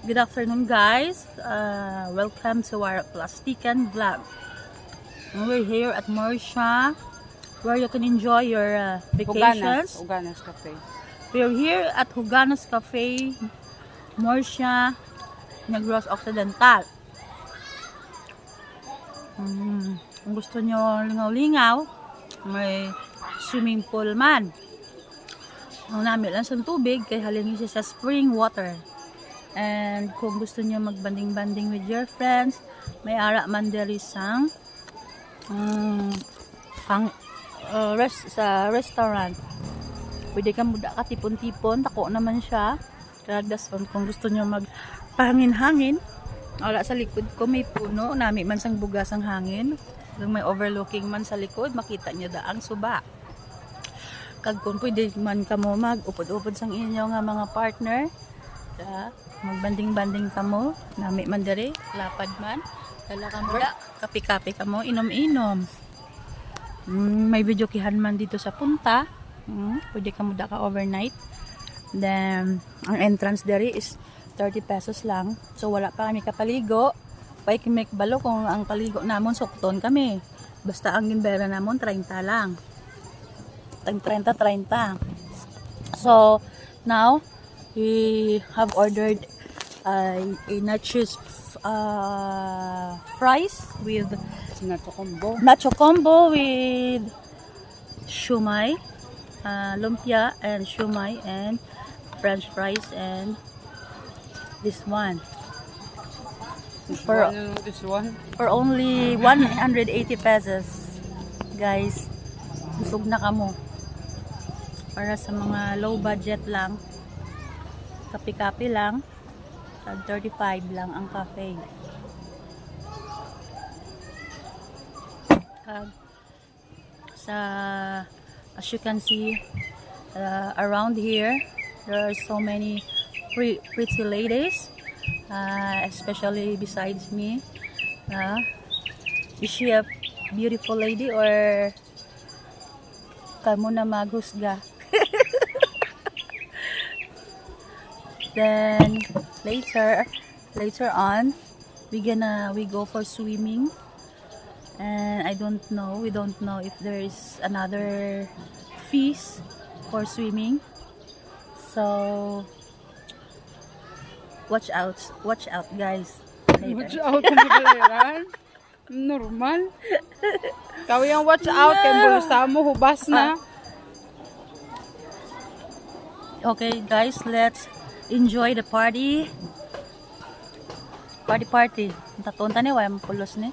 Good afternoon, guys. Welcome to our Plastikan vlog. We're here at Morsha, where you can enjoy your vacations. Huganas Cafe. We're here at Huganas Cafe, Morsha, Negros Occidental. Kung gusto nyo lingaw-lingaw, may swimming pool man. Ang namin lang sa tubig, kaya halingin siya sa spring water. And kung gusto nyo magbanding-banding with your friends, may ara man diri sang sa restaurant. Pwede ka muda ka tipon-tipon, tako naman siya. Kagdas kung gusto nyo magpahangin-hangin. Wala sa likod ko may puno, nami man sang bugas ang hangin. Kung may overlooking man sa likod, makita nyo daang suba. Kag kung pwede man ka mo mag-upod-upod sang inyo nga mga partner, magbanding-banding ka mo, nami man diri, lapad man, dala ka mo da, kape-kape ka mo, inom-inom. May video kihan man dito sa punta, pwede ka mo da ka overnight. Then, ang entrance diri is 30 pesos lang. So, wala pa kami kapaligo. Paikimek balo kung ang paligo namon, sukton kami. Basta ang ginbera namon, 30 lang. 30. So, now, we have ordered a nachos fries with nacho combo with shumai, lumpia and shumai and french fries and this one for only 180 pesos, guys. Busog na kamo para sa mga low budget lang, kape-kape lang, 35 lang ang cafe. As you can see, around here there are so many pretty ladies, especially besides me. Is she a beautiful lady or kamo na maghusga? Then later on we go for swimming, and we don't know if there is another fees for swimming, so watch out guys later. Watch out kung normal. Kau yang watch out kay bulsa mo hubas na. Okay guys, let's enjoy the party. Taton tani way pulos ni.